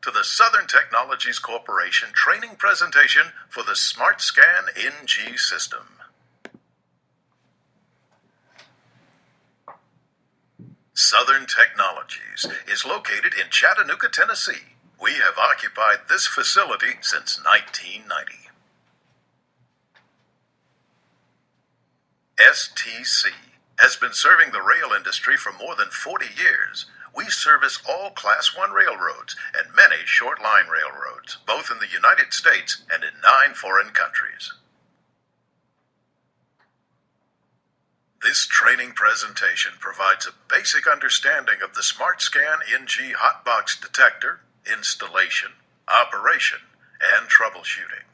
to the Southern Technologies Corporation training presentation for the SmartSCAN NG System. Southern Technologies is located in Chattanooga, Tennessee. We have occupied this facility since 1990. STC has been serving the rail industry for more than 40 years. We service all Class 1 railroads and many short-line railroads, both in the United States and in 9 foreign countries. This training presentation provides a basic understanding of the SmartSCAN NG hotbox detector, installation, operation, and troubleshooting.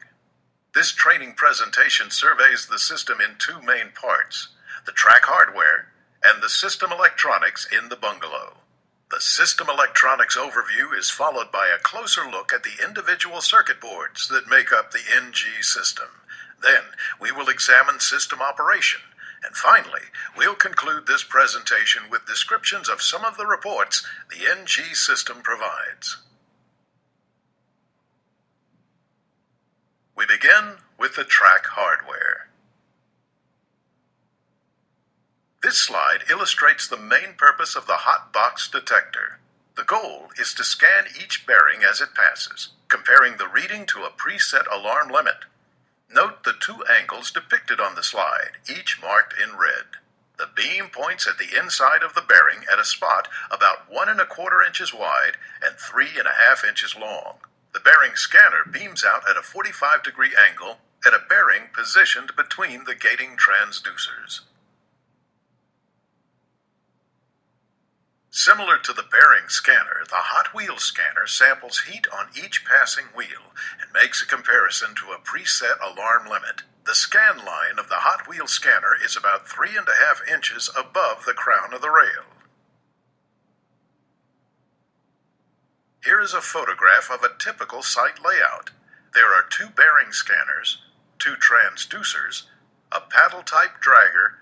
This training presentation surveys the system in 2 main parts: the track hardware and the system electronics in the bungalow. The system electronics overview is followed by a closer look at the individual circuit boards that make up the NG system. Then we will examine system operation. And finally, we'll conclude this presentation with descriptions of some of the reports the NG system provides. We begin with the track hardware. This slide illustrates the main purpose of the hotbox detector. The goal is to scan each bearing as it passes, comparing the reading to a preset alarm limit. Note the 2 angles depicted on the slide, each marked in red. The beam points at the inside of the bearing at a spot about 1 1/4 inches wide and 3 1/2 inches long. The bearing scanner beams out at a 45-degree angle at a bearing positioned between the gating transducers. Similar to the bearing scanner, the hot wheel scanner samples heat on each passing wheel and makes a comparison to a preset alarm limit. The scan line of the hot wheel scanner is about 3 1/2 inches above the crown of the rail. Here is a photograph of a typical site layout. There are 2 bearing scanners, 2 transducers, a paddle-type dragger,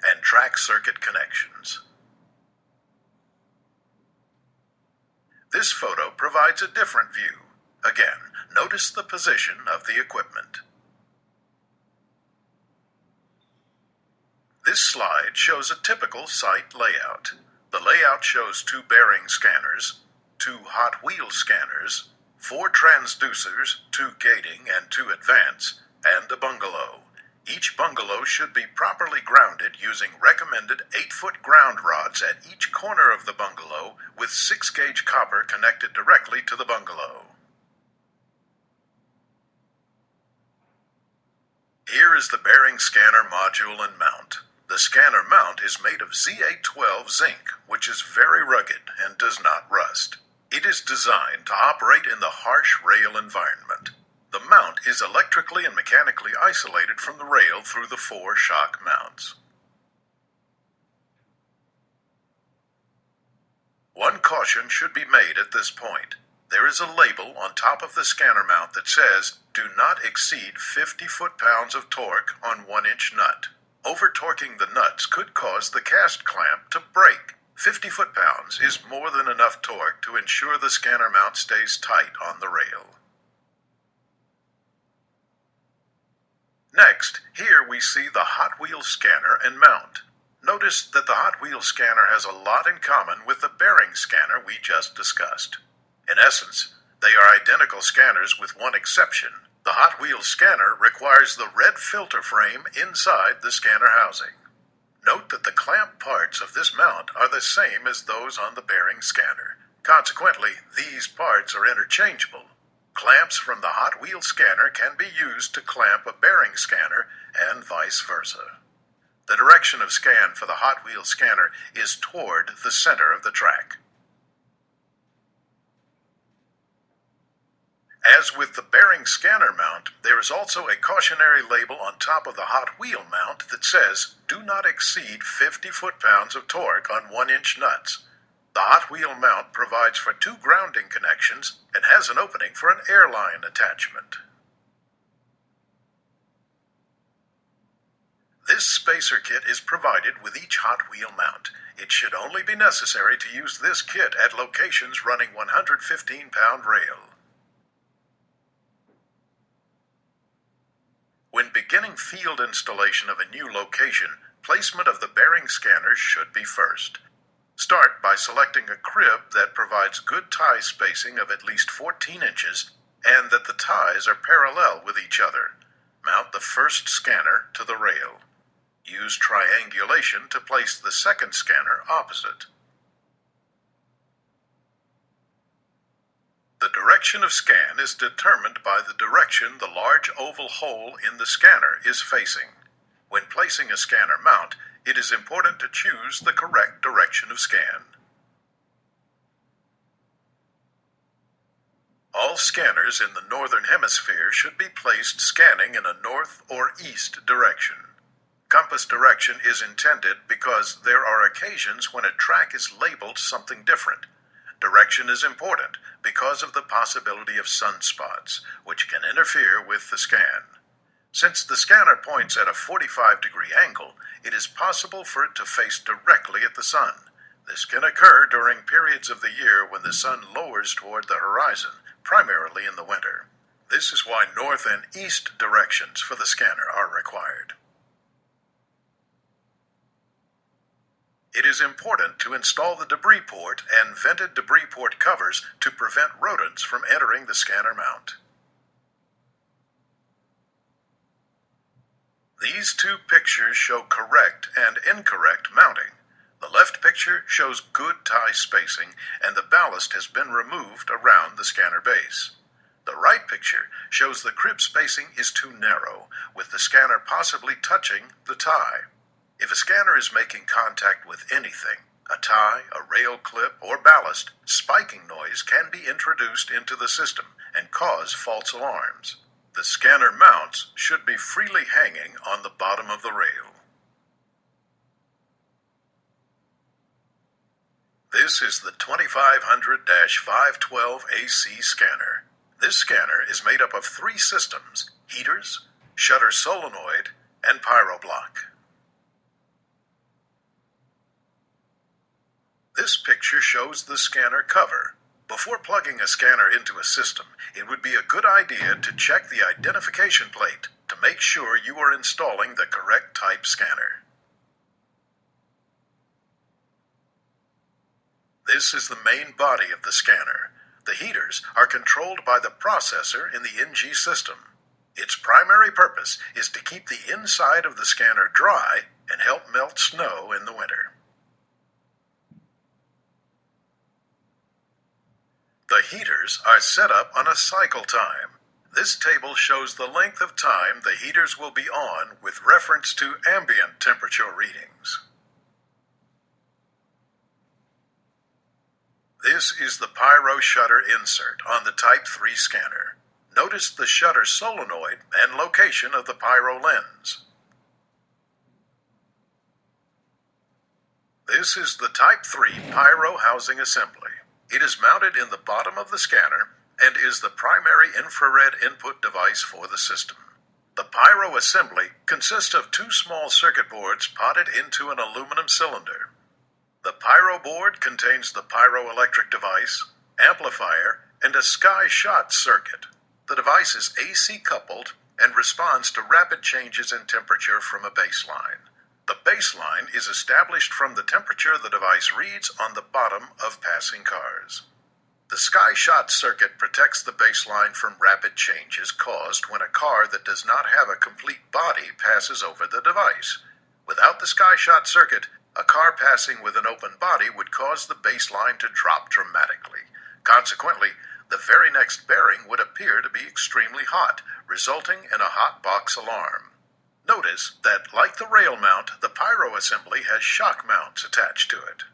and track circuit connections. This photo provides a different view. Again, notice the position of the equipment. This slide shows a typical site layout. The layout shows 2 bearing scanners, 2 hot wheel scanners, 4 transducers, 2 gating and 2 advance, and a bungalow. Each bungalow should be properly grounded using recommended 8-foot ground rods at each corner of the bungalow with 6-gauge copper connected directly to the bungalow. Here is the bearing scanner module and mount. The scanner mount is made of Z812 zinc, which is very rugged and does not rust. It is designed to operate in the harsh rail environment. The mount is electrically and mechanically isolated from the rail through the 4 shock mounts. One caution should be made at this point. There is a label on top of the scanner mount that says, "Do not exceed 50 foot-pounds of torque on 1-inch nut." Over-torquing the nuts could cause the cast clamp to break. 50 foot-pounds is more than enough torque to ensure the scanner mount stays tight on the rail. Next, here we see the hot wheel scanner and mount. Notice that the hot wheel scanner has a lot in common with the bearing scanner we just discussed. In essence, they are identical scanners with one exception. The hot wheel scanner requires the red filter frame inside the scanner housing. Note that the clamp parts of this mount are the same as those on the bearing scanner. Consequently, these parts are interchangeable. Clamps from the hot wheel scanner can be used to clamp a bearing scanner and vice versa. The direction of scan for the hot wheel scanner is toward the center of the track. As with the bearing scanner mount, there is also a cautionary label on top of the hot wheel mount that says, "Do not exceed 50 foot-pounds of torque on 1-inch nuts." The hot wheel mount provides for 2 grounding connections and has an opening for an airline attachment. This spacer kit is provided with each hot wheel mount. It should only be necessary to use this kit at locations running 115-pound rail. When beginning field installation of a new location, placement of the bearing scanners should be first. Start by selecting a crib that provides good tie spacing of at least 14 inches and that the ties are parallel with each other. Mount the first scanner to the rail. Use triangulation to place the second scanner opposite. The direction of scan is determined by the direction the large oval hole in the scanner is facing. When placing a scanner mount, it is important to choose the correct direction of scan. All scanners in the northern hemisphere should be placed scanning in a north or east direction. Compass direction is intended because there are occasions when a track is labeled something different. Direction is important because of the possibility of sunspots, which can interfere with the scan. Since the scanner points at a 45-degree angle, it is possible for it to face directly at the sun. This can occur during periods of the year when the sun lowers toward the horizon, primarily in the winter. This is why north and east directions for the scanner are required. It is important to install the debris port and vented debris port covers to prevent rodents from entering the scanner mount. These two pictures show correct and incorrect mounting. The left picture shows good tie spacing and the ballast has been removed around the scanner base. The right picture shows the crib spacing is too narrow, with the scanner possibly touching the tie. If a scanner is making contact with anything, a tie, a rail clip, or ballast, spiking noise can be introduced into the system and cause false alarms. The scanner mounts should be freely hanging on the bottom of the rail. This is the 2500-512 AC scanner. This scanner is made up of 3 systems: heaters, shutter solenoid, and pyroblock. This picture shows the scanner cover. Before plugging a scanner into a system, it would be a good idea to check the identification plate to make sure you are installing the correct type scanner. This is the main body of the scanner. The heaters are controlled by the processor in the NG system. Its primary purpose is to keep the inside of the scanner dry and help melt snow in the winter. The heaters are set up on a cycle time. This table shows the length of time the heaters will be on with reference to ambient temperature readings. This is the pyro shutter insert on the Type 3 scanner. Notice the shutter solenoid and location of the pyro lens. This is the Type 3 pyro housing assembly. It is mounted in the bottom of the scanner and is the primary infrared input device for the system. The pyro assembly consists of 2 small circuit boards potted into an aluminum cylinder. The pyro board contains the pyroelectric device, amplifier, and a sky shot circuit. The device is AC coupled and responds to rapid changes in temperature from a baseline. The baseline is established from the temperature the device reads on the bottom of passing cars. The sky shot circuit protects the baseline from rapid changes caused when a car that does not have a complete body passes over the device. Without the sky shot circuit, a car passing with an open body would cause the baseline to drop dramatically. Consequently, the very next bearing would appear to be extremely hot, resulting in a hot box alarm. Notice that, like the rail mount, the pyro assembly has shock mounts attached to it.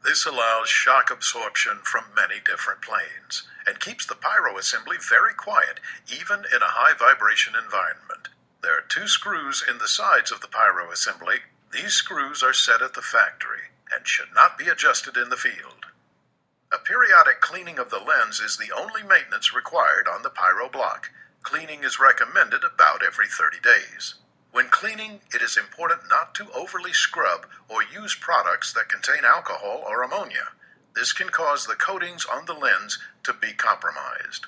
This allows shock absorption from many different planes and keeps the pyro assembly very quiet, even in a high vibration environment. There are 2 screws in the sides of the pyro assembly. These screws are set at the factory and should not be adjusted in the field. A periodic cleaning of the lens is the only maintenance required on the pyro block. Cleaning is recommended about every 30 days. When cleaning, it is important not to overly scrub or use products that contain alcohol or ammonia. This can cause the coatings on the lens to be compromised.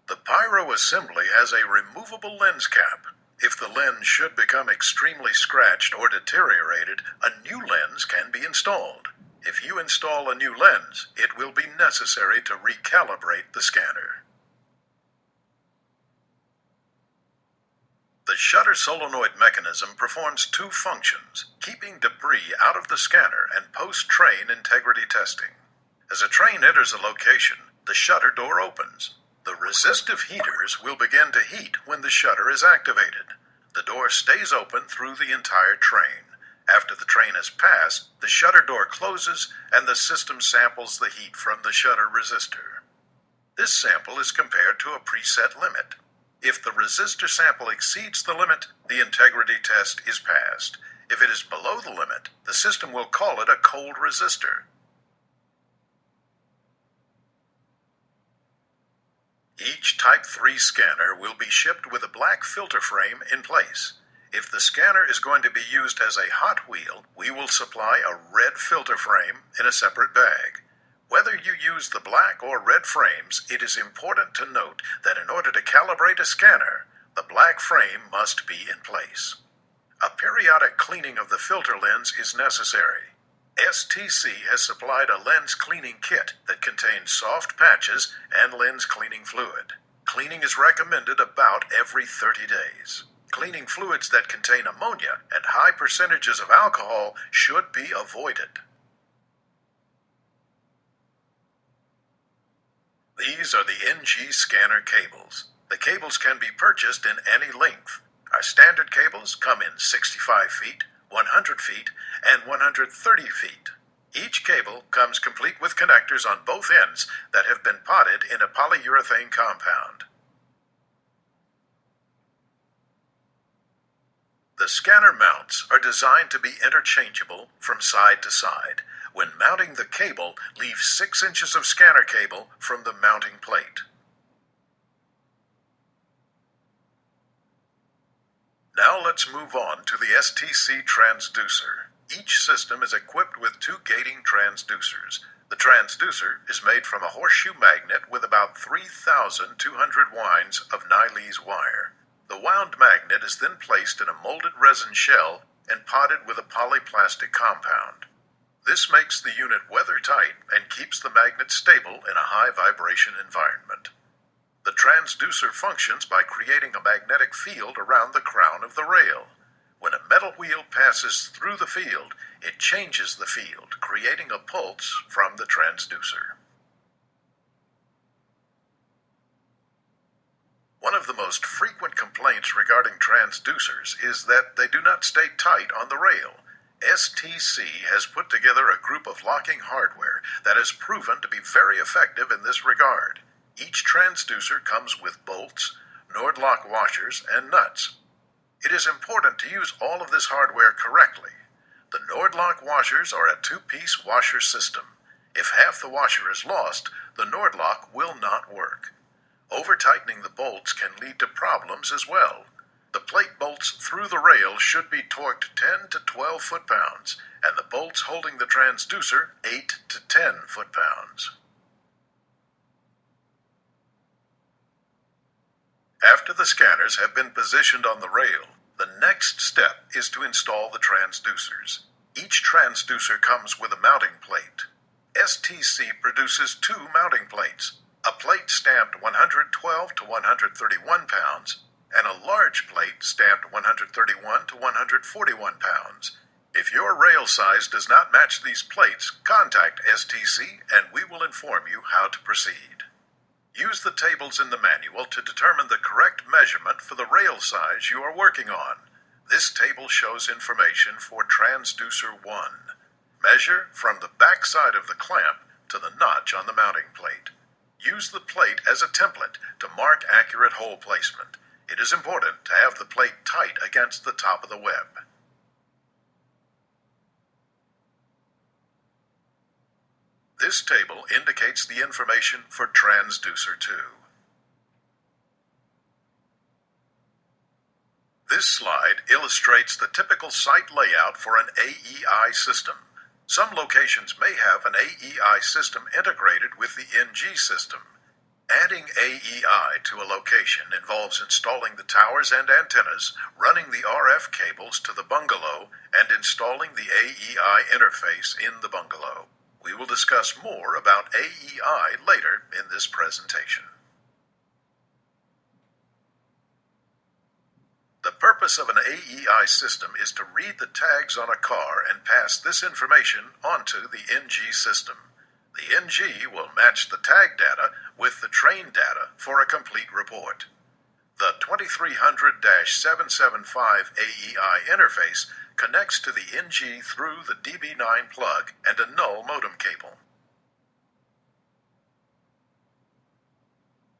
The Pyro assembly has a removable lens cap. If the lens should become extremely scratched or deteriorated, a new lens can be installed. If you install a new lens, it will be necessary to recalibrate the scanner. The shutter solenoid mechanism performs two functions, keeping debris out of the scanner and post-train integrity testing. As a train enters a location, the shutter door opens. The resistive heaters will begin to heat when the shutter is activated. The door stays open through the entire train. After the train has passed, the shutter door closes and the system samples the heat from the shutter resistor. This sample is compared to a preset limit. If the resistor sample exceeds the limit, the integrity test is passed. If it is below the limit, the system will call it a cold resistor. Each Type 3 scanner will be shipped with a black filter frame in place. If the scanner is going to be used as a hot wheel, we will supply a red filter frame in a separate bag. Whether you use the black or red frames, it is important to note that in order to calibrate a scanner, the black frame must be in place. A periodic cleaning of the filter lens is necessary. STC has supplied a lens cleaning kit that contains soft patches and lens cleaning fluid. Cleaning is recommended about every 30 days. Cleaning fluids that contain ammonia and high percentages of alcohol should be avoided. These are the NG scanner cables. The cables can be purchased in any length. Our standard cables come in 65 feet, 100 feet, and 130 feet. Each cable comes complete with connectors on both ends that have been potted in a polyurethane compound. The scanner mounts are designed to be interchangeable from side to side. When mounting the cable, leave 6 inches of scanner cable from the mounting plate. Now let's move on to the STC transducer. Each system is equipped with 2 gating transducers. The transducer is made from a horseshoe magnet with about 3,200 winds of nylon wire. The wound magnet is then placed in a molded resin shell and potted with a polyplastic compound. This makes the unit weather-tight and keeps the magnet stable in a high-vibration environment. The transducer functions by creating a magnetic field around the crown of the rail. When a metal wheel passes through the field, it changes the field, creating a pulse from the transducer. One of the most frequent complaints regarding transducers is that they do not stay tight on the rail. STC has put together a group of locking hardware that has proven to be very effective in this regard. Each transducer comes with bolts, Nord-lock washers, and nuts. It is important to use all of this hardware correctly. The Nord-lock washers are a 2-piece washer system. If half the washer is lost, the Nord-lock will not work. Over-tightening the bolts can lead to problems as well. The plate bolts through the rail should be torqued 10 to 12 foot-pounds, and the bolts holding the transducer 8 to 10 foot-pounds. After the scanners have been positioned on the rail, the next step is to install the transducers. Each transducer comes with a mounting plate. STC produces 2 mounting plates, a plate stamped 112 to 131 pounds, and a large plate stamped 131 to 141 pounds. If your rail size does not match these plates, contact STC and we will inform you how to proceed. Use the tables in the manual to determine the correct measurement for the rail size you are working on. This table shows information for transducer 1. Measure from the back side of the clamp to the notch on the mounting plate. Use the plate as a template to mark accurate hole placement. It is important to have the plate tight against the top of the web. This table indicates the information for transducer 2. This slide illustrates the typical site layout for an AEI system. Some locations may have an AEI system integrated with the NG system. Adding AEI to a location involves installing the towers and antennas, running the RF cables to the bungalow, and installing the AEI interface in the bungalow. We will discuss more about AEI later in this presentation. The purpose of an AEI system is to read the tags on a car and pass this information onto the NG system. The NG will match the tag data with the train data for a complete report. The 2300-775 AEI interface connects to the NG through the DB9 plug and a null modem cable.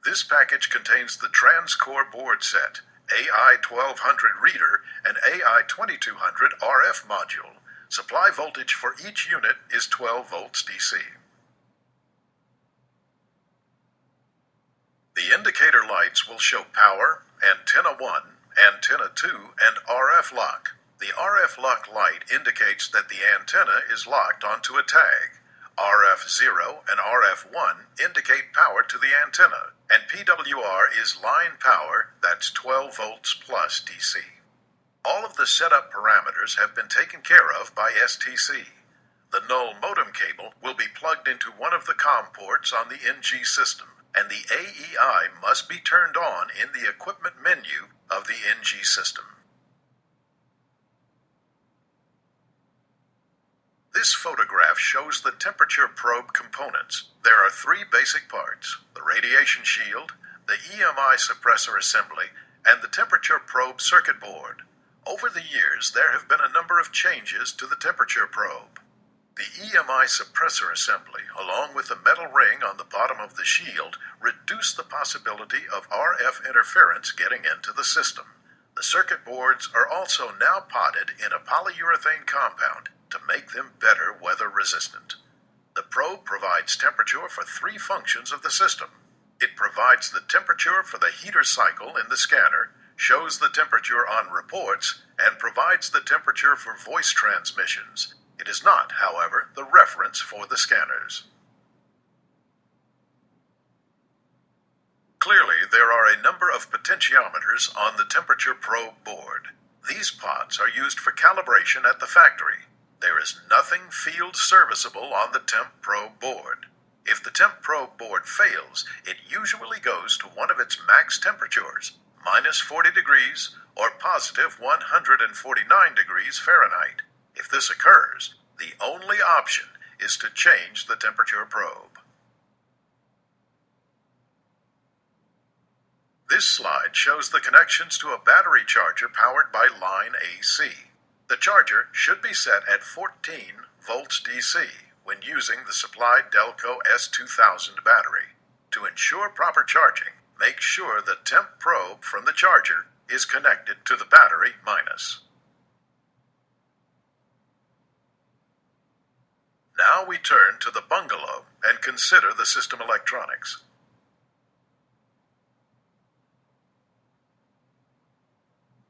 This package contains the transcore board set, AI1200 reader, and AI2200 RF module. Supply voltage for each unit is 12 volts DC. The indicator lights will show power, antenna 1, antenna 2, and RF lock. The RF lock light indicates that the antenna is locked onto a tag. RF0 and RF1 indicate power to the antenna, and PWR is line power, that's 12 volts plus DC. All of the setup parameters have been taken care of by STC. The null modem cable will be plugged into one of the COM ports on the NG system, and the AEI must be turned on in the equipment menu of the NG system. This photograph shows the temperature probe components. There are three basic parts: the radiation shield, the EMI suppressor assembly, and the temperature probe circuit board. Over the years, there have been a number of changes to the temperature probe. The EMI suppressor assembly, along with the metal ring on the bottom of the shield, reduce the possibility of RF interference getting into the system. The circuit boards are also now potted in a polyurethane compound to make them better weather resistant. The probe provides temperature for three functions of the system. It provides the temperature for the heater cycle in the scanner, shows the temperature on reports, and provides the temperature for voice transmissions. It is not, however, the reference for the scanners. Clearly, there are a number of potentiometers on the temperature probe board. These pots are used for calibration at the factory. There is nothing field serviceable on the temp probe board. If the temp probe board fails, it usually goes to one of its max temperatures, -40 degrees or positive 149 degrees Fahrenheit. If this occurs, the only option is to change the temperature probe. This slide shows the connections to a battery charger powered by line AC. The charger should be set at 14 volts DC when using the supplied Delco S2000 battery. To ensure proper charging, make sure the temp probe from the charger is connected to the battery minus. Now we turn to the bungalow and consider the system electronics.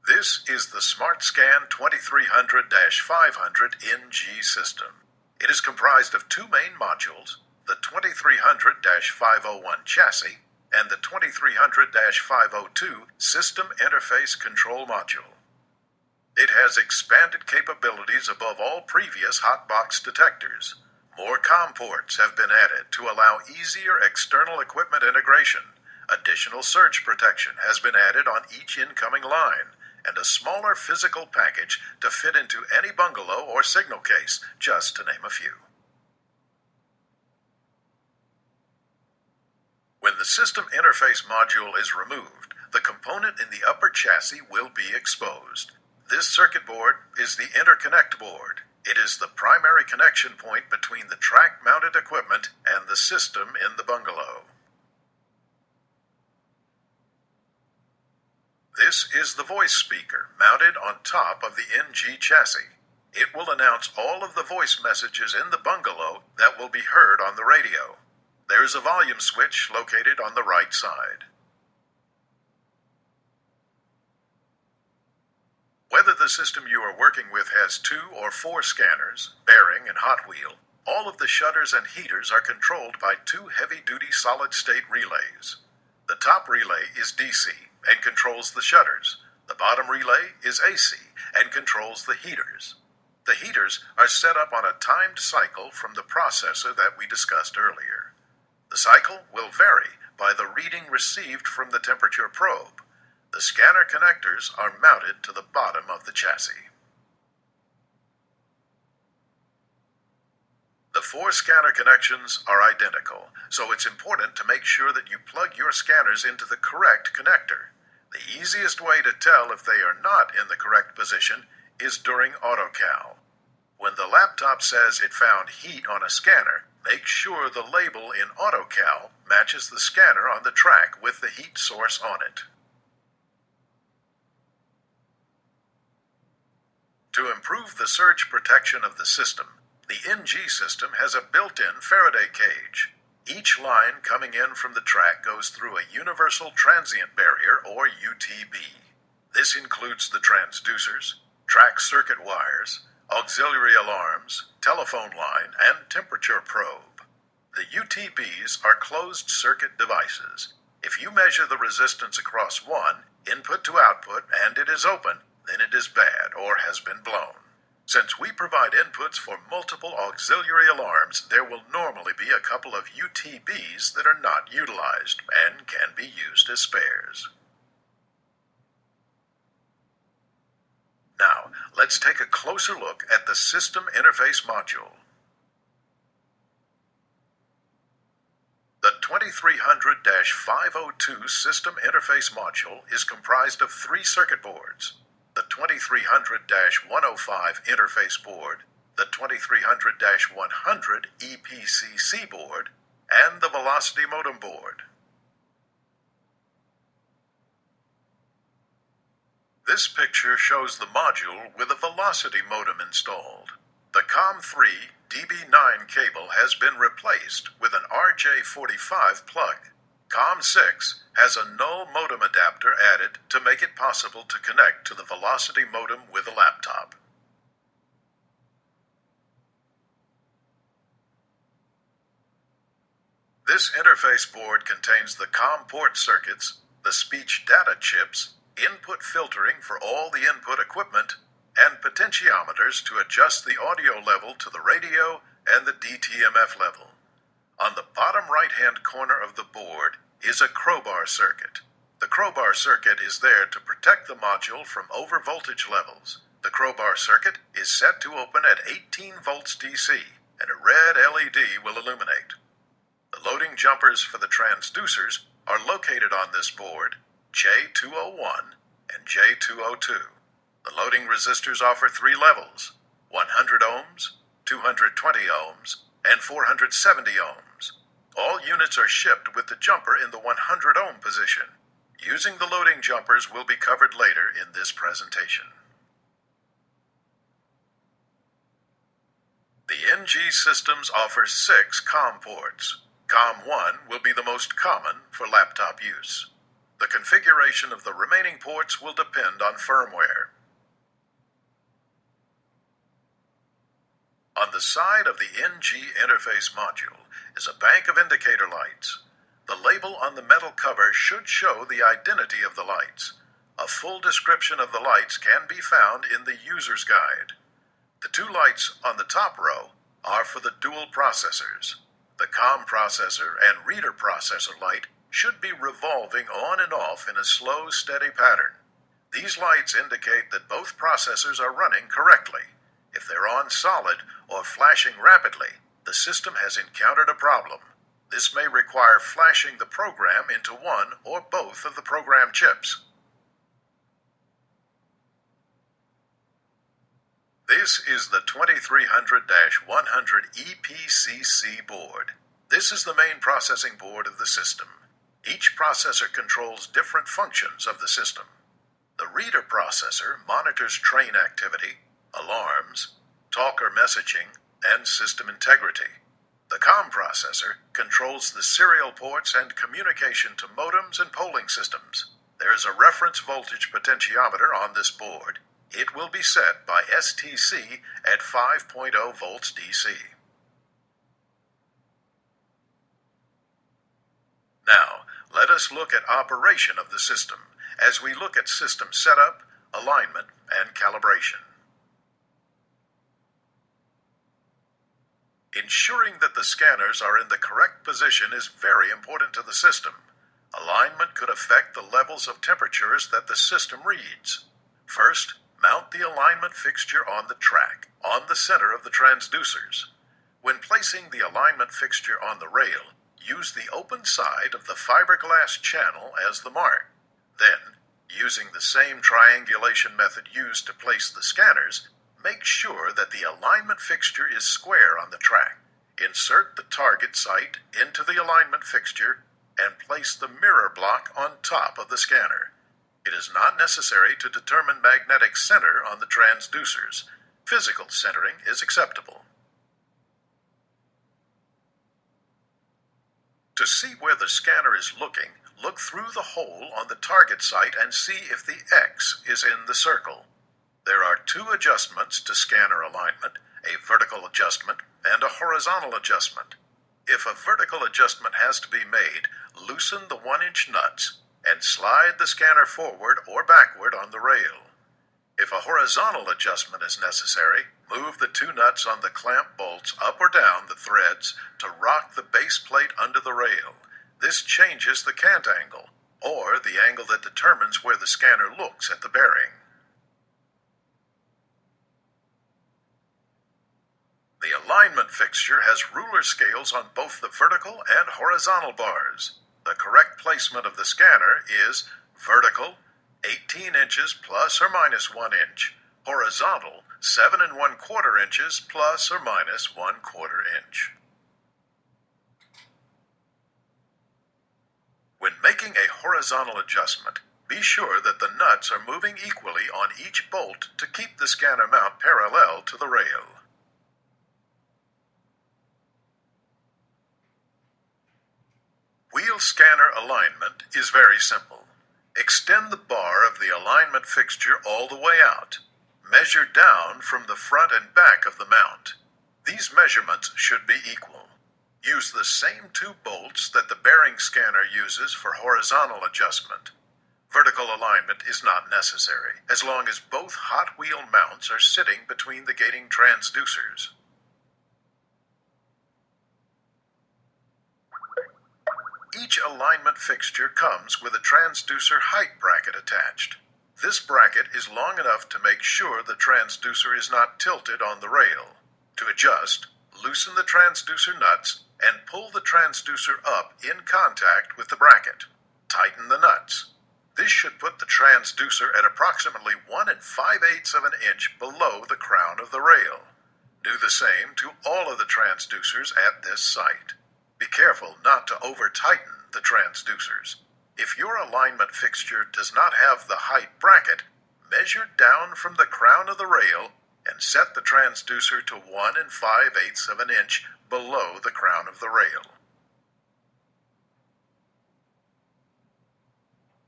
This is the SmartSCAN 2300-500 NG system. It is comprised of two main modules, the 2300-501 chassis and the 2300-502 System Interface Control Module. It has expanded capabilities above all previous hotbox detectors. More COM ports have been added to allow easier external equipment integration. Additional surge protection has been added on each incoming line, and a smaller physical package to fit into any bungalow or signal case, just to name a few. When the system interface module is removed, the component in the upper chassis will be exposed. This circuit board is the interconnect board. It is the primary connection point between the track-mounted equipment and the system in the bungalow. This is the voice speaker mounted on top of the NG chassis. It will announce all of the voice messages in the bungalow that will be heard on the radio. There is a volume switch located on the right side. Whether the system you are working with has 2 or 4 scanners, bearing and hot wheel, all of the shutters and heaters are controlled by 2 heavy-duty solid-state relays. The top relay is DC and controls the shutters. The bottom relay is AC and controls the heaters. The heaters are set up on a timed cycle from the processor that we discussed earlier. The cycle will vary by the reading received from the temperature probe. The scanner connectors are mounted to the bottom of the chassis. The 4 scanner connections are identical, so it's important to make sure that you plug your scanners into the correct connector. The easiest way to tell if they are not in the correct position is during AutoCal. When the laptop says it found heat on a scanner, make sure the label in AutoCal matches the scanner on the track with the heat source on it. To improve the surge protection of the system, the NG system has a built-in Faraday cage. Each line coming in from the track goes through a universal transient barrier, or UTB. This includes the transducers, track circuit wires, auxiliary alarms, telephone line, and temperature probe. The UTBs are closed-circuit devices. If you measure the resistance across one, input to output, and it is open, then it is bad or has been blown. Since we provide inputs for multiple auxiliary alarms, there will normally be a couple of UTBs that are not utilized and can be used as spares. Now, let's take a closer look at the System Interface Module. The 2300-502 System Interface Module is comprised of 3 circuit boards: the 2300-105 interface board, the 2300-100 EPCC board, and the velocity modem board. This picture shows the module with a velocity modem installed. The COM3 DB9 cable has been replaced with an RJ45 plug. COM6 has a null modem adapter added to make it possible to connect to the velocity modem with a laptop. This interface board contains the COM port circuits, the speech data chips, input filtering for all the input equipment, and potentiometers to adjust the audio level to the radio and the DTMF level. On the bottom right-hand corner of the board is a crowbar circuit. The crowbar circuit is there to protect the module from overvoltage levels. The crowbar circuit is set to open at 18 volts DC, and a red LED will illuminate. The loading jumpers for the transducers are located on this board, J201 and J202. The loading resistors offer 3 levels: 100 ohms, 220 ohms, and 470 ohms. All units are shipped with the jumper in the 100 ohm position. Using the loading jumpers will be covered later in this presentation. The NG systems offer 6 COM ports. COM1 will be the most common for laptop use. The configuration of the remaining ports will depend on firmware. On the side of the NG interface module is a bank of indicator lights. The label on the metal cover should show the identity of the lights. A full description of the lights can be found in the user's guide. The 2 lights on the top row are for the dual processors. The COM processor and reader processor light should be revolving on and off in a slow, steady pattern. These lights indicate that both processors are running correctly. If they're on solid or flashing rapidly, the system has encountered a problem. This may require flashing the program into one or both of the program chips. This is the 2300-100 EPCC board. This is the main processing board of the system. Each processor controls different functions of the system. The reader processor monitors train activity, alarms, talker messaging, and system integrity. The COM processor controls the serial ports and communication to modems and polling systems. There is a reference voltage potentiometer on this board. It will be set by STC at 5.0 volts DC. Now, let us look at operation of the system as we look at system setup, alignment, and calibration. Ensuring that the scanners are in the correct position is very important to the system. Alignment could affect the levels of temperatures that the system reads. First, mount the alignment fixture on the track, on the center of the transducers. When placing the alignment fixture on the rail, use the open side of the fiberglass channel as the mark. Then, using the same triangulation method used to place the scanners, make sure that the alignment fixture is square on the track. Insert the target sight into the alignment fixture and place the mirror block on top of the scanner. It is not necessary to determine magnetic center on the transducers. Physical centering is acceptable. To see where the scanner is looking, look through the hole on the target sight and see if the X is in the circle. There are two adjustments to scanner alignment, a vertical adjustment and a horizontal adjustment. If a vertical adjustment has to be made, loosen the 1-inch nuts and slide the scanner forward or backward on the rail. If a horizontal adjustment is necessary, move the 2 nuts on the clamp bolts up or down the threads to rock the base plate under the rail. This changes the cant angle, or the angle that determines where the scanner looks at the bearing. The alignment fixture has ruler scales on both the vertical and horizontal bars. The correct placement of the scanner is vertical, 18 inches plus or minus 1 inch, horizontal, 7 1/4 inches plus or minus 1/4 inch. When making a horizontal adjustment, be sure that the nuts are moving equally on each bolt to keep the scanner mount parallel to the rail. Wheel scanner alignment is very simple. Extend the bar of the alignment fixture all the way out. Measure down from the front and back of the mount. These measurements should be equal. Use the same 2 bolts that the bearing scanner uses for horizontal adjustment. Vertical alignment is not necessary, as long as both hot wheel mounts are sitting between the gating transducers. Each alignment fixture comes with a transducer height bracket attached. This bracket is long enough to make sure the transducer is not tilted on the rail. To adjust, loosen the transducer nuts and pull the transducer up in contact with the bracket. Tighten the nuts. This should put the transducer at approximately 1 5/8 of an inch below the crown of the rail. Do the same to all of the transducers at this site. Be careful not to over-tighten the transducers. If your alignment fixture does not have the height bracket, measure down from the crown of the rail and set the transducer to 1 5/8 of an inch below the crown of the rail.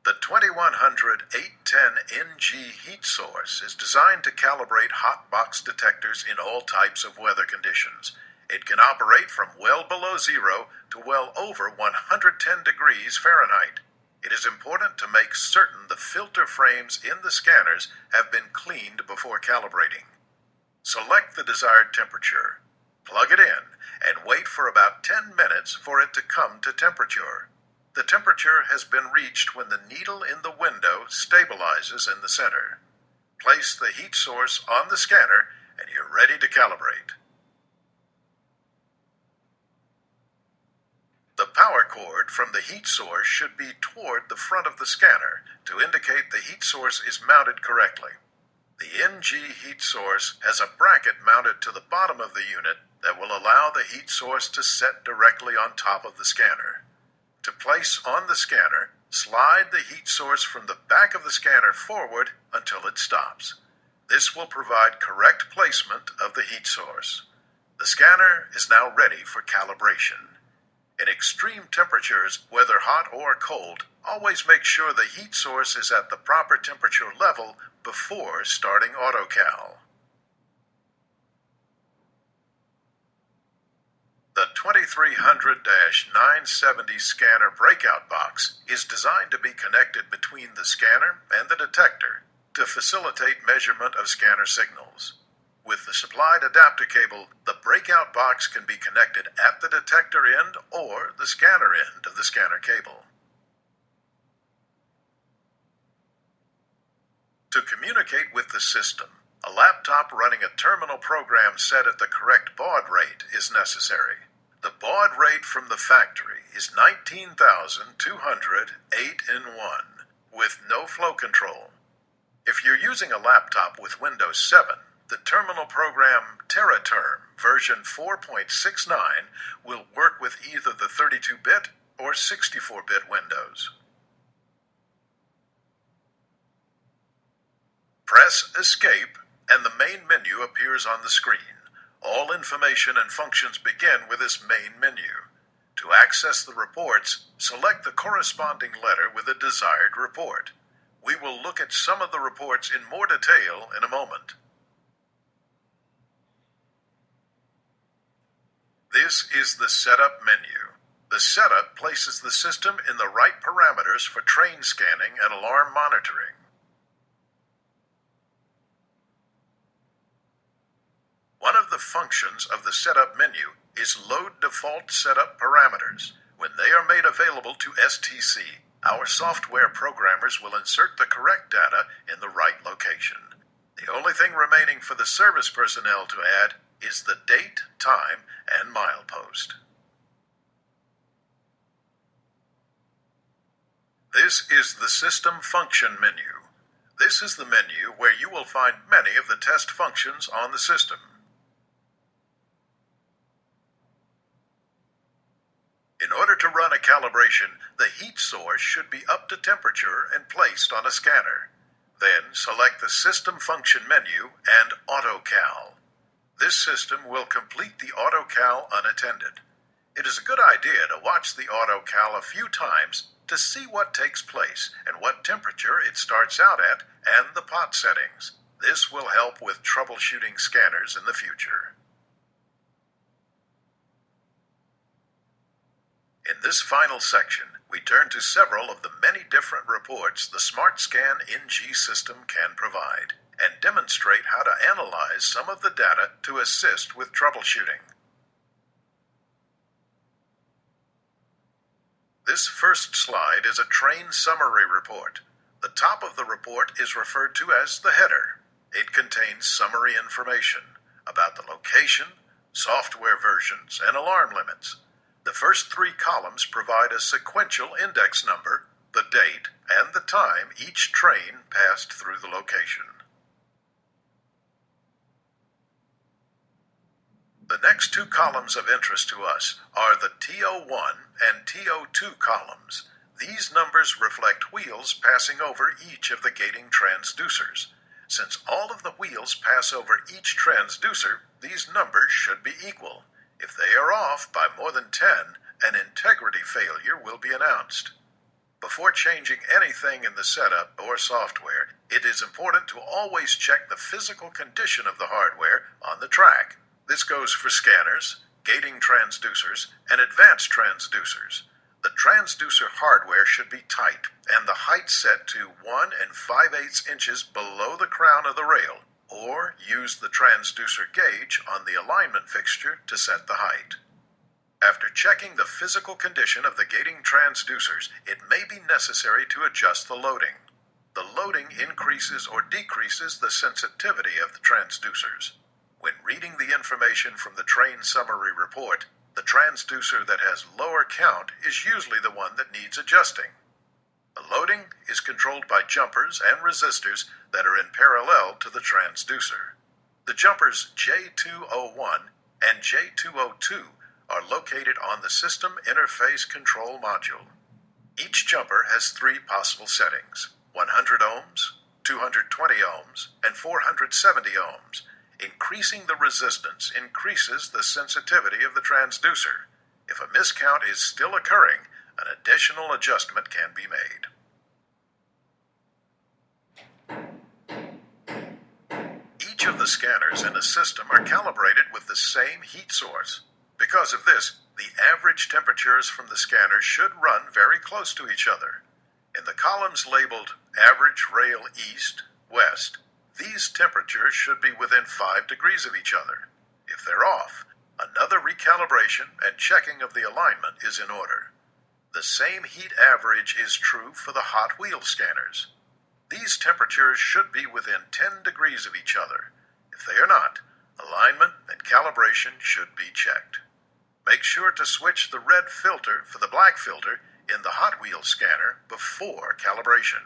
The 2100 810 NG heat source is designed to calibrate hot box detectors in all types of weather conditions. It can operate from well below zero to well over 110 degrees Fahrenheit. It is important to make certain the filter frames in the scanners have been cleaned before calibrating. Select the desired temperature, plug it in, and wait for about 10 minutes for it to come to temperature. The temperature has been reached when the needle in the window stabilizes in the center. Place the heat source on the scanner and you're ready to calibrate. The power cord from the heat source should be toward the front of the scanner to indicate the heat source is mounted correctly. The NG heat source has a bracket mounted to the bottom of the unit that will allow the heat source to set directly on top of the scanner. To place on the scanner, slide the heat source from the back of the scanner forward until it stops. This will provide correct placement of the heat source. The scanner is now ready for calibration. In extreme temperatures, whether hot or cold, always make sure the heat source is at the proper temperature level before starting AutoCal. The 2300-970 scanner breakout box is designed to be connected between the scanner and the detector to facilitate measurement of scanner signals. With the supplied adapter cable, the breakout box can be connected at the detector end or the scanner end of the scanner cable. To communicate with the system, a laptop running a terminal program set at the correct baud rate is necessary. The baud rate from the factory is 19,208/1 with no flow control. If you're using a laptop with Windows 7, the terminal program TerraTerm version 4.69 will work with either the 32-bit or 64-bit Windows. Press Escape and the main menu appears on the screen. All information and functions begin with this main menu. To access the reports, select the corresponding letter with a desired report. We will look at some of the reports in more detail in a moment. This is the Setup menu. The Setup places the system in the right parameters for train scanning and alarm monitoring. One of the functions of the Setup menu is Load Default Setup Parameters. When they are made available to STC, our software programmers will insert the correct data in the right location. The only thing remaining for the service personnel to add is the date, time, and milepost. This is the System Function menu. This is the menu where you will find many of the test functions on the system. In order to run a calibration, the heat source should be up to temperature and placed on a scanner. Then select the System Function menu and AutoCal. This system will complete the AutoCal unattended. It is a good idea to watch the AutoCal a few times to see what takes place and what temperature it starts out at and the pot settings. This will help with troubleshooting scanners in the future. In this final section, we turn to several of the many different reports the SmartSCAN NG system can provide, and demonstrate how to analyze some of the data to assist with troubleshooting. This first slide is a train summary report. The top of the report is referred to as the header. It contains summary information about the location, software versions, and alarm limits. The first three columns provide a sequential index number, the date, and the time each train passed through the location. The next two columns of interest to us are the TO1 and TO2 columns. These numbers reflect wheels passing over each of the gating transducers. Since all of the wheels pass over each transducer, these numbers should be equal. If they are off by more than 10, an integrity failure will be announced. Before changing anything in the setup or software, it is important to always check the physical condition of the hardware on the track. This goes for scanners, gating transducers, and advanced transducers. The transducer hardware should be tight and the height set to 1 5/8 inches below the crown of the rail, or use the transducer gauge on the alignment fixture to set the height. After checking the physical condition of the gating transducers, it may be necessary to adjust the loading. The loading increases or decreases the sensitivity of the transducers. When reading the information from the train summary report, the transducer that has lower count is usually the one that needs adjusting. The loading is controlled by jumpers and resistors that are in parallel to the transducer. The jumpers J201 and J202 are located on the System Interface Control Module. Each jumper has three possible settings: 100 ohms, 220 ohms, and 470 ohms. Increasing the resistance increases the sensitivity of the transducer. If a miscount is still occurring, an additional adjustment can be made. the scanners in a system are calibrated with the same heat source. Because of this, the average temperatures from the scanners should run very close to each other. In the columns labeled Average Rail East, West, these temperatures should be within 5 degrees of each other. If they're off, another recalibration and checking of the alignment is in order. The same heat average is true for the hot wheel scanners. These temperatures should be within 10 degrees of each other. If they are not, alignment and calibration should be checked. Make sure to switch the red filter for the black filter in the hot wheel scanner before calibration.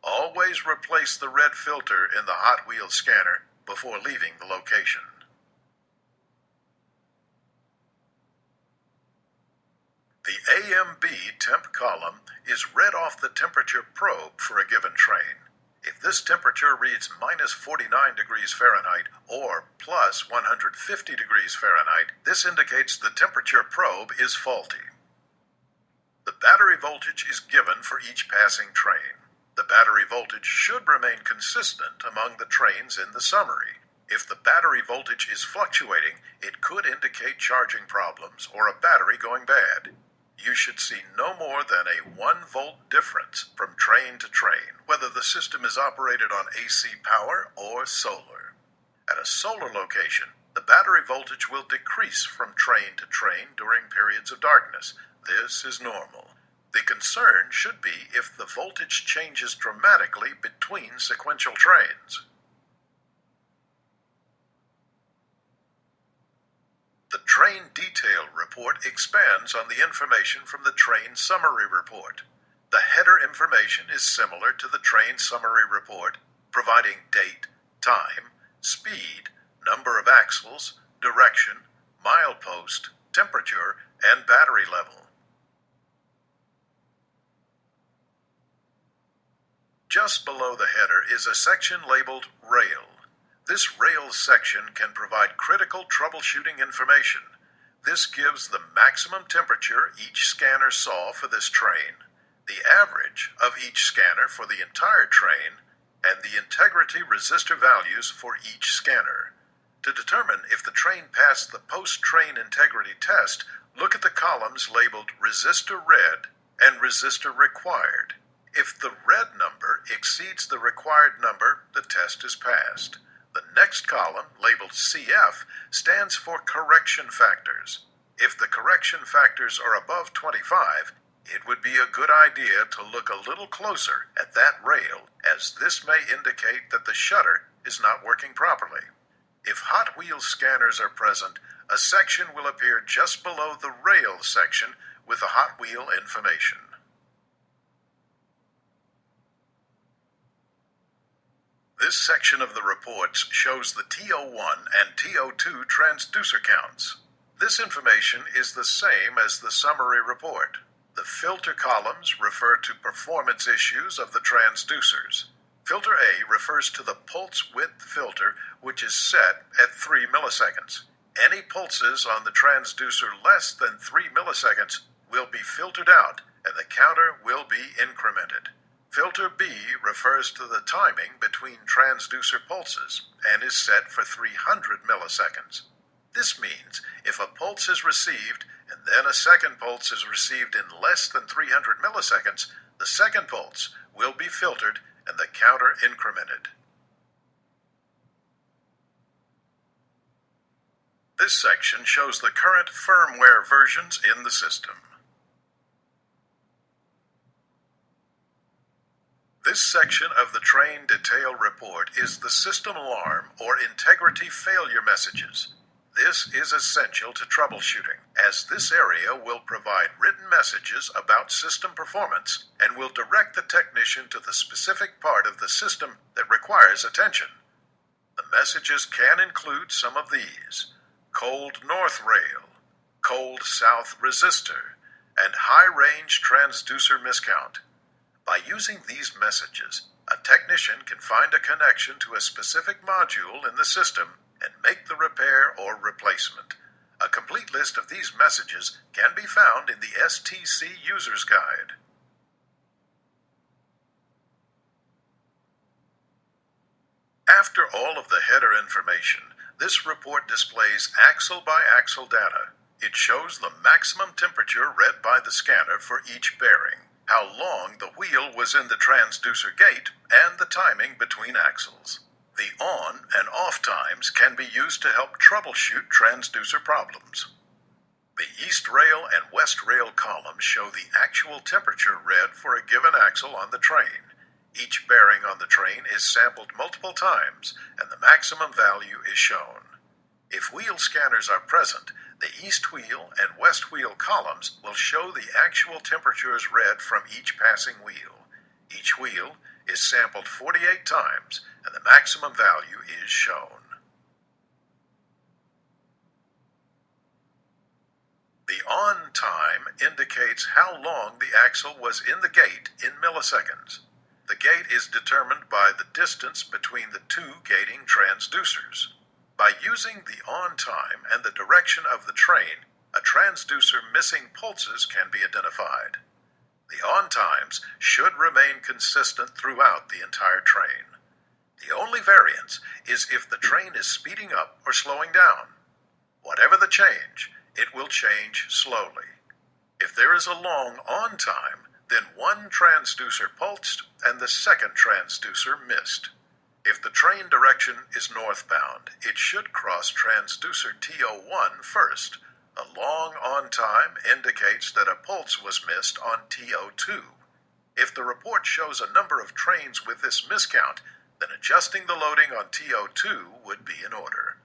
Always replace the red filter in the hot wheel scanner before leaving the location. The AMB temp column is read off the temperature probe for a given train. If this temperature reads minus 49 degrees Fahrenheit or plus 150 degrees Fahrenheit, this indicates the temperature probe is faulty. The battery voltage is given for each passing train. The battery voltage should remain consistent among the trains in the summary. If the battery voltage is fluctuating, it could indicate charging problems or a battery going bad. You should see no more than a 1-volt difference from train to train, whether the system is operated on AC power or solar. At a solar location, the battery voltage will decrease from train to train during periods of darkness. This is normal. The concern should be if the voltage changes dramatically between sequential trains. The train detail report expands on the information from the train summary report. The header information is similar to the train summary report, providing date, time, speed, number of axles, direction, milepost, temperature, and battery level. Just below the header is a section labeled Rail. This rail section can provide critical troubleshooting information. This gives the maximum temperature each scanner saw for this train, the average of each scanner for the entire train, and the integrity resistor values for each scanner. To determine if the train passed the post-train integrity test, look at the columns labeled Resistor Red and Resistor Required. If the red number exceeds the required number, the test is passed. The next column, labeled CF, stands for correction factors. If the correction factors are above 25, it would be a good idea to look a little closer at that rail, as this may indicate that the shutter is not working properly. If hot wheel scanners are present, a section will appear just below the rail section with the hot wheel information. This section of the reports shows the TO1 and TO2 transducer counts. This information is the same as the summary report. The filter columns refer to performance issues of the transducers. Filter A refers to the pulse width filter, which is set at 3 milliseconds. Any pulses on the transducer less than 3 milliseconds will be filtered out, and the counter will be incremented. Filter B refers to the timing between transducer pulses and is set for 300 milliseconds. This means if a pulse is received and then a second pulse is received in less than 300 milliseconds, the second pulse will be filtered and the counter incremented. This section shows the current firmware versions in the system. This section of the train detail report is the system alarm or integrity failure messages. This is essential to troubleshooting, as this area will provide written messages about system performance and will direct the technician to the specific part of the system that requires attention. The messages can include some of these: cold north rail, cold south resistor, and high-range transducer miscount. By using these messages, a technician can find a connection to a specific module in the system and make the repair or replacement. A complete list of these messages can be found in the STC User's Guide. After all of the header information, this report displays axle-by-axle data. It shows the maximum temperature read by the scanner for each bearing, how long the wheel was in the transducer gate, and the timing between axles. The on and off times can be used to help troubleshoot transducer problems. The east rail and west rail columns show the actual temperature read for a given axle on the train. Each bearing on the train is sampled multiple times, and the maximum value is shown. If wheel scanners are present, the east wheel and west wheel columns will show the actual temperatures read from each passing wheel. Each wheel is sampled 48 times, and the maximum value is shown. The on time indicates how long the axle was in the gate in milliseconds. The gate is determined by the distance between the two gating transducers. By using the on time and the direction of the train, a transducer missing pulses can be identified. The on times should remain consistent throughout the entire train. The only variance is if the train is speeding up or slowing down. Whatever the change, it will change slowly. If there is a long on time, then one transducer pulsed and the second transducer missed. If the train direction is northbound, it should cross transducer TO1 first. A long on time indicates that a pulse was missed on TO2. If the report shows a number of trains with this miscount, then adjusting the loading on TO2 would be in order.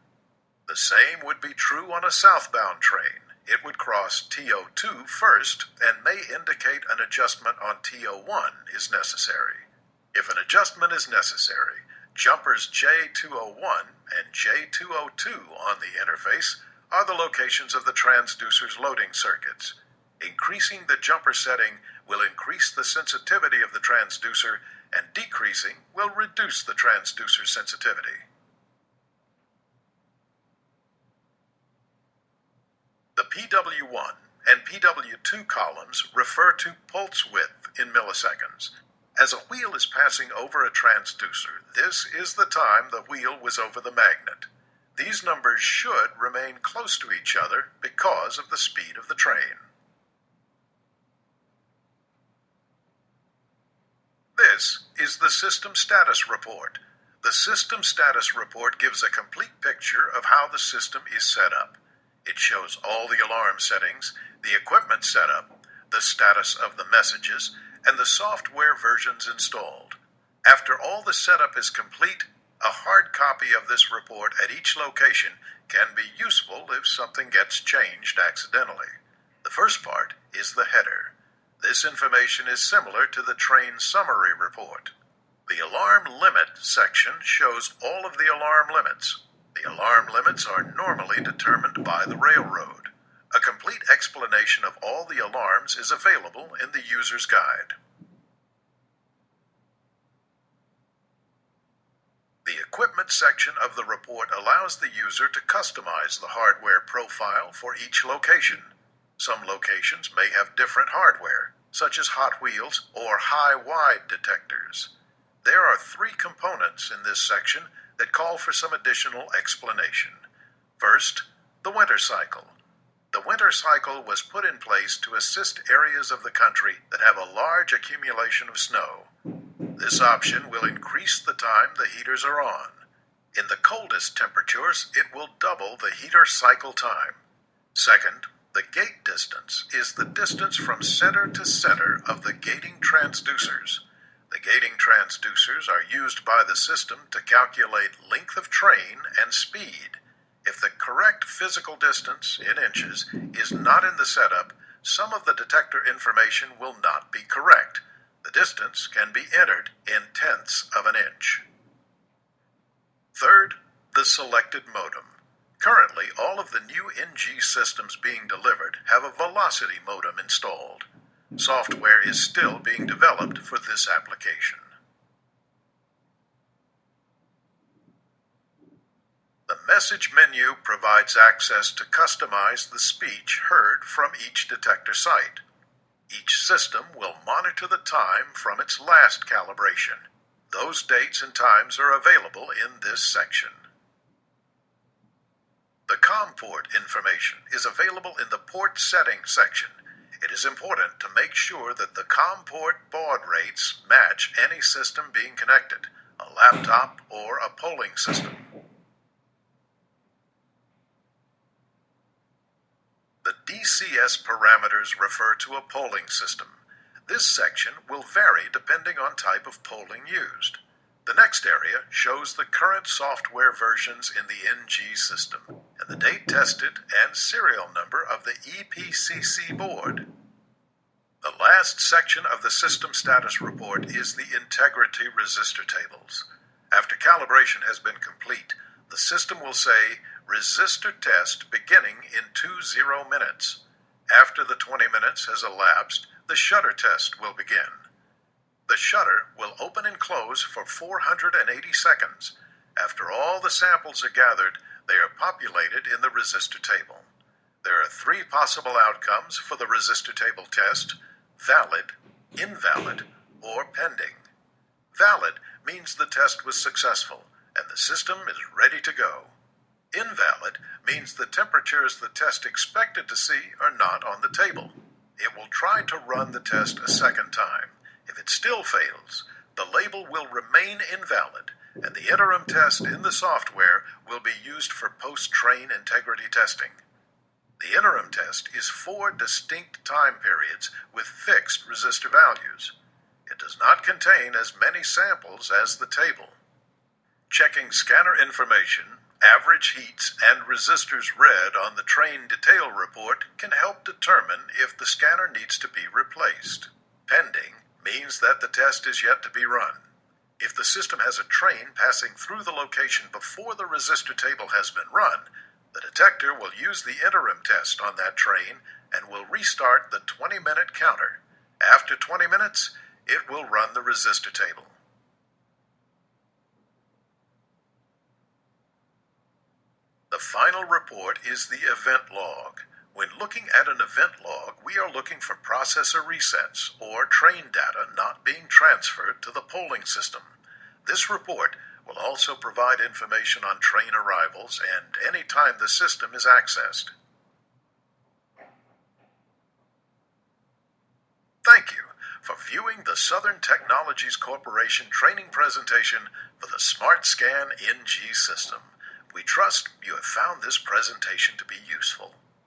The same would be true on a southbound train. It would cross TO2 first and may indicate an adjustment on TO1 is necessary. If an adjustment is necessary, jumpers J201 and J202 on the interface are the locations of the transducer's loading circuits. Increasing the jumper setting will increase the sensitivity of the transducer, and decreasing will reduce the transducer sensitivity. The PW1 and PW2 columns refer to pulse width in milliseconds. As a wheel is passing over a transducer, this is the time the wheel was over the magnet. These numbers should remain close to each other because of the speed of the train. This is the System Status Report. The System Status Report gives a complete picture of how the system is set up. It shows all the alarm settings, the equipment setup, the status of the messages, and the software versions installed. After all the setup is complete, a hard copy of this report at each location can be useful if something gets changed accidentally. The first part is the header. This information is similar to the train summary report. The alarm limit section shows all of the alarm limits. The alarm limits are normally determined by the railroad. A complete explanation of all the alarms is available in the user's guide. The equipment section of the report allows the user to customize the hardware profile for each location. Some locations may have different hardware, such as Hot Wheels or high-wide detectors. There are 3 components in this section that call for some additional explanation. First, the winter cycle. The winter cycle was put in place to assist areas of the country that have a large accumulation of snow. This option will increase the time the heaters are on. In the coldest temperatures, it will double the heater cycle time. Second, the gate distance is the distance from center to center of the gating transducers. The gating transducers are used by the system to calculate length of train and speed. If the correct physical distance in inches is not in the setup, some of the detector information will not be correct. The distance can be entered in tenths of an inch. Third, the selected modem. Currently, all of the new NG systems being delivered have a velocity modem installed. Software is still being developed for this application. The message menu provides access to customize the speech heard from each detector site. Each system will monitor the time from its last calibration. Those dates and times are available in this section. The COM port information is available in the Port Settings section. It is important to make sure that the COM port baud rates match any system being connected, a laptop or a polling system. The DCS parameters refer to a polling system. This section will vary depending on type of polling used. The next area shows the current software versions in the NG system and the date tested and serial number of the EPCC board. The last section of the system status report is the integrity resistor tables. After calibration has been complete, the system will say resistor test beginning in 20 minutes. After the 20 minutes has elapsed, the shutter test will begin. The shutter will open and close for 480 seconds. After all the samples are gathered, they are populated in the resistor table. There are 3 possible outcomes for the resistor table test: valid, invalid, or pending. Valid means the test was successful and the system is ready to go. Invalid means the temperatures the test expected to see are not on the table. It will try to run the test a second time. If it still fails, the label will remain invalid, and the interim test in the software will be used for post-train integrity testing. The interim test is 4 distinct time periods with fixed resistor values. It does not contain as many samples as the table. Checking scanner information, average heats, and resistors read on the train detail report can help determine if the scanner needs to be replaced. Pending means that the test is yet to be run. If the system has a train passing through the location before the resistor table has been run, the detector will use the interim test on that train and will restart the 20-minute counter. After 20 minutes, it will run the resistor table. The final report is the event log. When looking at an event log, we are looking for processor resets or train data not being transferred to the polling system. This report will also provide information on train arrivals and any time the system is accessed. Thank you for viewing the Southern Technologies Corporation training presentation for the SmartSCAN NG system. We trust you have found this presentation to be useful.